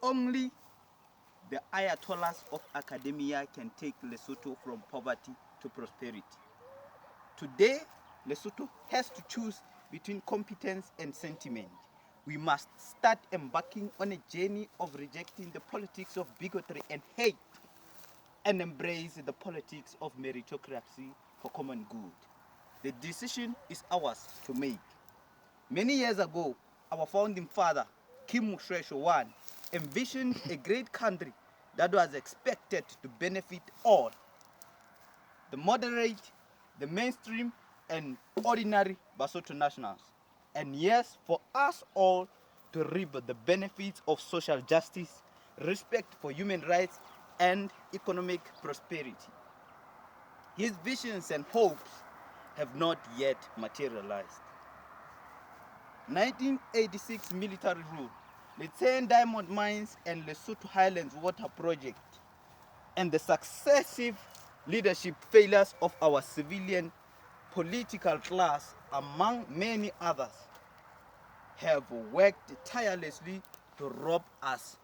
Only the Ayatollahs of academia can take Lesotho from poverty to prosperity. Today, Lesotho has to choose between competence and sentiment. We must start embarking on a journey of rejecting the politics of bigotry and hate and embrace the politics of meritocracy for common good. The decision is ours to make. Many years ago, our founding father, Kim Mokhochane I, envisioned a great country that was expected to benefit all, the moderate, the mainstream, and ordinary Basotho nationals. And yes, for us all to reap the benefits of social justice, respect for human rights, and economic prosperity. His visions and hopes have not yet materialized. 1986 military rule, the 10 diamond mines and Lesotho Highlands water project, and the successive leadership failures of our civilian political class, among many others, have worked tirelessly to rob us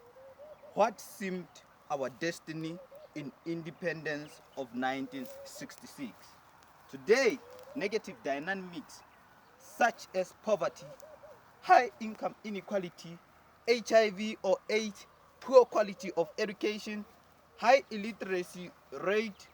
what seemed our destiny in independence of 1966. Today, negative dynamics such as poverty, high income inequality, HIV or AIDS, poor quality of education, high illiteracy rate,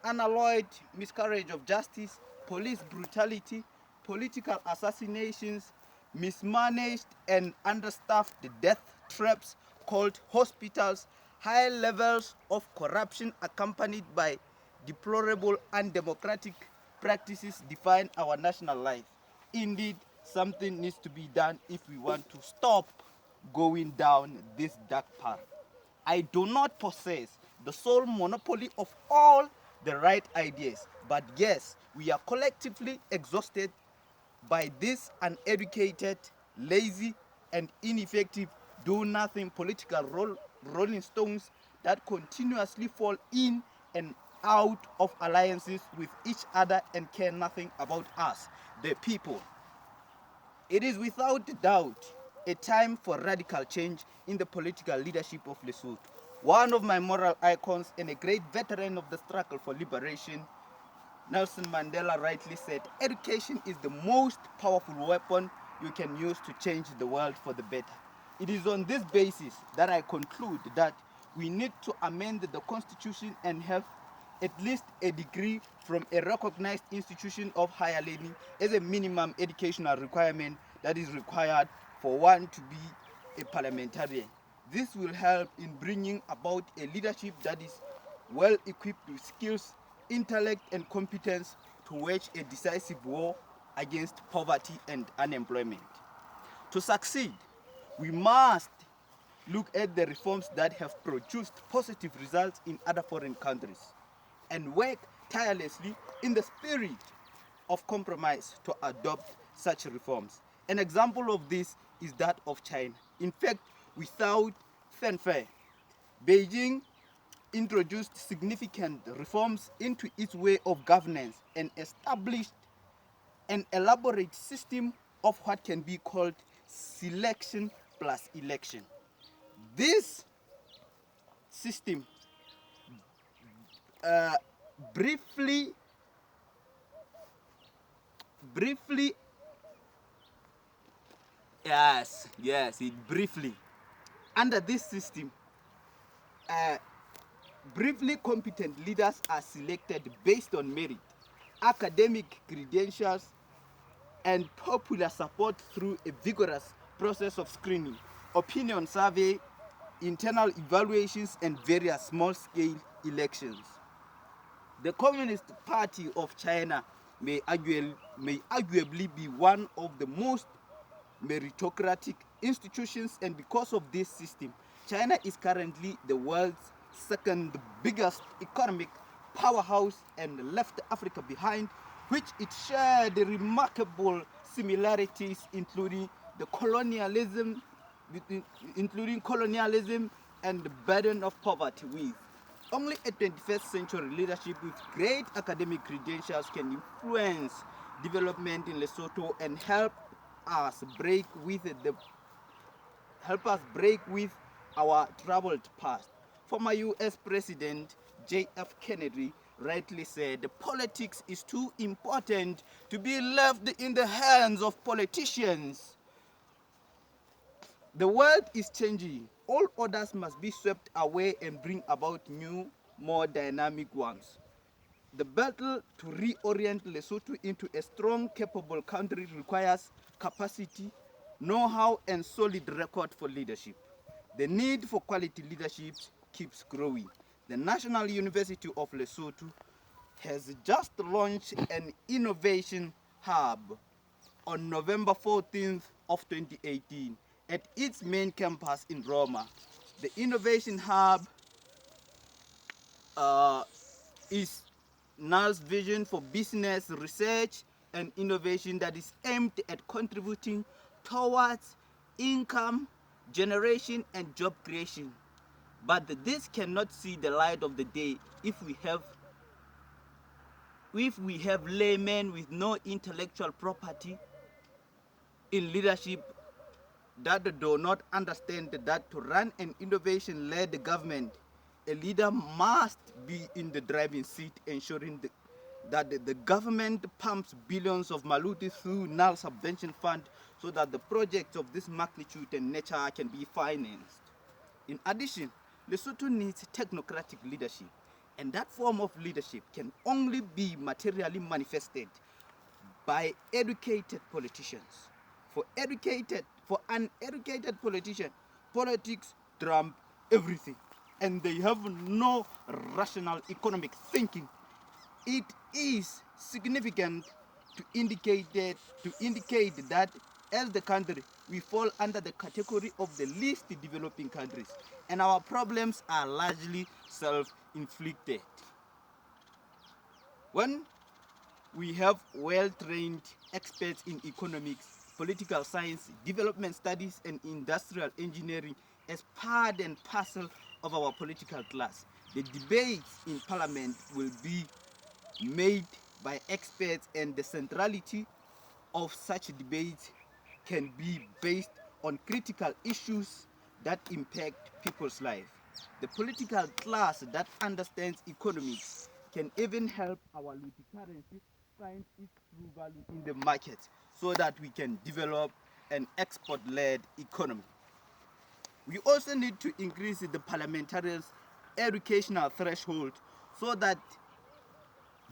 unalloyed miscarriage of justice, police brutality, political assassinations, mismanaged and understaffed death traps called hospitals, high levels of corruption accompanied by deplorable undemocratic practices define our national life. Indeed, something needs to be done if we want to stop going down this dark path. I do not possess the sole monopoly of all the right ideas, but yes, we are collectively exhausted by these uneducated, lazy, and ineffective do-nothing political rolling stones that continuously fall in and out of alliances with each other and care nothing about us, the people. It is without doubt a time for radical change in the political leadership of Lesotho. One of my moral icons and a great veteran of the struggle for liberation, Nelson Mandela rightly said, education is the most powerful weapon you can use to change the world for the better. It is on this basis that I conclude that we need to amend the constitution and have at least a degree from a recognized institution of higher learning as a minimum educational requirement that is required for one to be a parliamentarian. This will help in bringing about a leadership that is well equipped with skills, intellect, and competence to wage a decisive war against poverty and unemployment. To succeed, we must look at the reforms that have produced positive results in other foreign countries and work tirelessly in the spirit of compromise to adopt such reforms. An example of this is that of China. In fact, without fanfare, Beijing introduced significant reforms into its way of governance and established an elaborate system of what can be called selection plus election. This system uh, briefly briefly it briefly under this system, uh, briefly competent leaders are selected based on merit, academic credentials, and popular support through a vigorous process of screening, opinion survey, internal evaluations, and various small-scale elections. The Communist Party of China may arguably be one of the most meritocratic institutions, and because of this system, China is currently the world's second biggest economic powerhouse and left Africa behind, which it shared remarkable similarities, including colonialism and the burden of poverty with. Only a 21st century leadership with great academic credentials can influence development in Lesotho and help us break with our troubled past. Former US President J.F. Kennedy rightly said, politics is too important to be left in the hands of politicians. The world is changing. All orders must be swept away and bring about new, more dynamic ones. The battle to reorient Lesotho into a strong, capable country requires capacity, know-how, and solid record for leadership. The need for quality leadership keeps growing. The National University of Lesotho has just launched an innovation hub on November 14th of 2018 at its main campus in Roma. The innovation hub is NAL's vision for business research and innovation that is aimed at contributing towards income generation and job creation. But this cannot see the light of the day if we have laymen with no intellectual property in leadership that do not understand that to run an innovation-led government, a leader must be in the driving seat, ensuring that the government pumps billions of maluti through NAL subvention fund so that the projects of this magnitude and nature can be financed. In addition, Lesotho needs technocratic leadership, and that form of leadership can only be materially manifested by educated politicians. For an educated politician, politics trump everything, and they have no rational economic thinking. It is significant to indicate that as the country, we fall under the category of the least developing countries, and our problems are largely self-inflicted. When we have well-trained experts in economics, political science, development studies, and industrial engineering as part and parcel of our political class, the debates in parliament will be made by experts, and the centrality of such debates can be based on critical issues that impact people's life. The political class that understands economics can even help our local currency find its true value in the market so that we can develop an export-led economy. We also need to increase the parliamentarians' educational threshold so that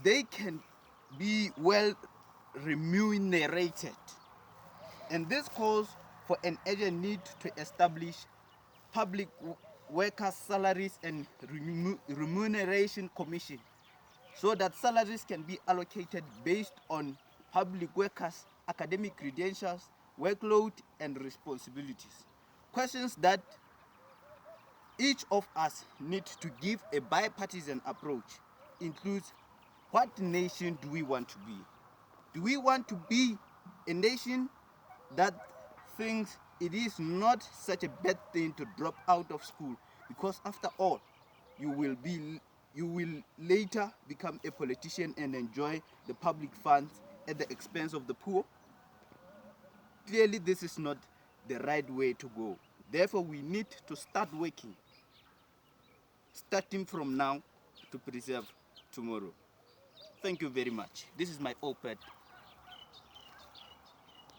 they can be well remunerated. And this calls for an urgent need to establish public workers' salaries and remuneration commission so that salaries can be allocated based on public workers' academic credentials, workload, and responsibilities. Questions that each of us need to give a bipartisan approach includes: what nation do we want to be? Do we want to be a nation that thinks it is not such a bad thing to drop out of school, because after all, you will later become a politician and enjoy the public funds at the expense of the poor? Clearly, this is not the right way to go. Therefore, we need to start working, starting from now, to preserve tomorrow. Thank you very much. This is my oped.